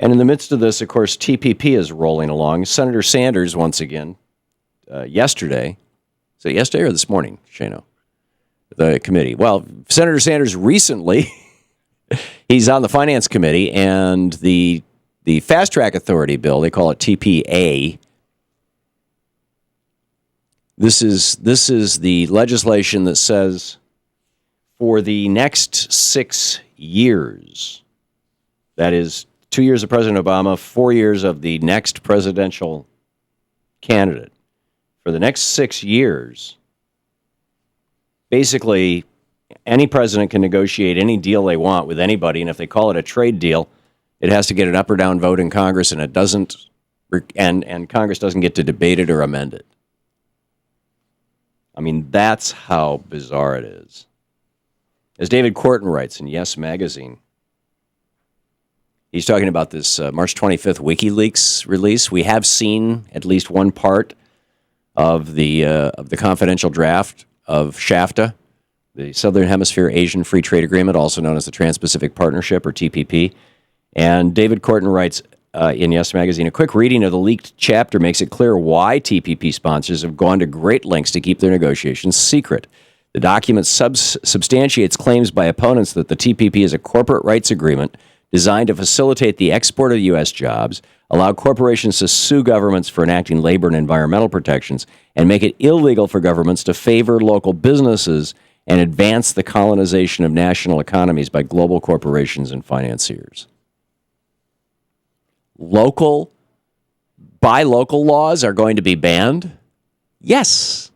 And in the midst of this, of course, TPP is rolling along. Senator Sanders, once again, yesterday, is it yesterday or this morning, Shano? The committee. Well, Senator Sanders recently, he's on the Finance Committee, and the Fast Track Authority bill, they call it TPA. This is the legislation that says for the next 6 years, that is 2 years of President Obama, 4 years of the next presidential candidate. For the next 6 years, basically, any president can negotiate any deal they want with anybody, and if they call it a trade deal, it has to get an up or down vote in Congress, and it doesn't, and Congress doesn't get to debate it or amend it. I mean, that's how bizarre it is. As David Korten writes in Yes Magazine, he's talking about this March 25th WikiLeaks release. We have seen at least one part of the confidential draft of SHAFTA, the Southern Hemisphere Asian Free Trade Agreement, also known as the Trans-Pacific Partnership, or TPP. And David Korten writes in Yes Magazine, a quick reading of the leaked chapter makes it clear why TPP sponsors have gone to great lengths to keep their negotiations secret. The document substantiates claims by opponents that the TPP is a corporate rights agreement designed to facilitate the export of U.S. jobs, allow corporations to sue governments for enacting labor and environmental protections, and make it illegal for governments to favor local businesses and advance the colonization of national economies by global corporations and financiers. Buy local laws are going to be banned? Yes.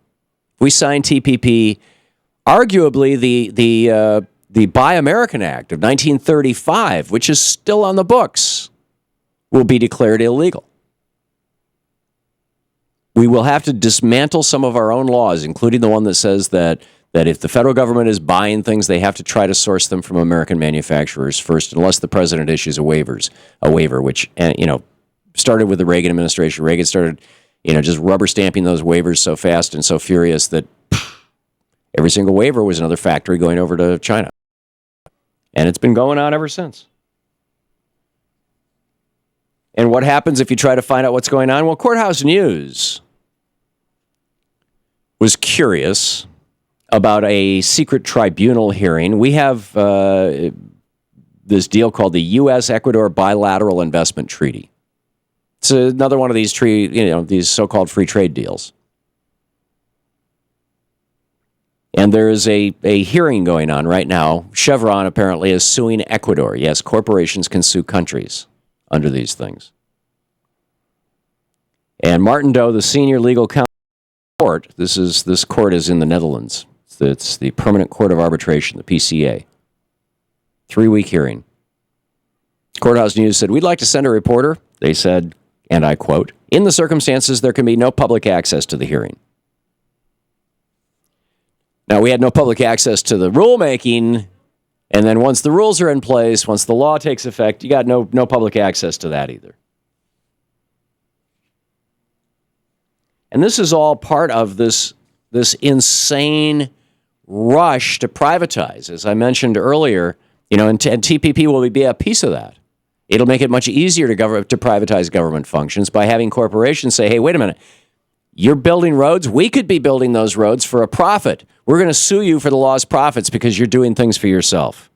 We signed TPP, arguably the Buy American Act of 1935, which is still on the books, will be declared illegal. We will have to dismantle some of our own laws, including the one that says that if the federal government is buying things, they have to try to source them from American manufacturers first, unless the president issues a waiver, which, started with the Reagan administration. Reagan started, just rubber stamping those waivers so fast and so furious that every single waiver was another factory going over to China. And it's been going on ever since. And what happens if you try to find out what's going on? Well, Courthouse News was curious about a secret tribunal hearing. We have this deal called the U.S.-Ecuador Bilateral Investment Treaty. It's another one of these these so-called free trade deals. And there is a hearing going on right now. Chevron apparently is suing Ecuador. Yes, corporations can sue countries under these things. And Martin Doe, the senior legal counsel court, this court is in the Netherlands. It's the Permanent Court of Arbitration, the PCA. 3-week hearing. Courthouse News said, we'd like to send a reporter. They said, and I quote, in the circumstances, there can be no public access to the hearing. Now, we had no public access to the rulemaking, and then once the rules are in place, once the law takes effect, you got no public access to that either. And this is all part of this insane rush to privatize. As I mentioned earlier, and TPP will be a piece of that. It'll make it much easier to privatize government functions by having corporations say, hey, wait a minute, you're building roads? We could be building those roads for a profit. We're going to sue you for the lost profits because you're doing things for yourself.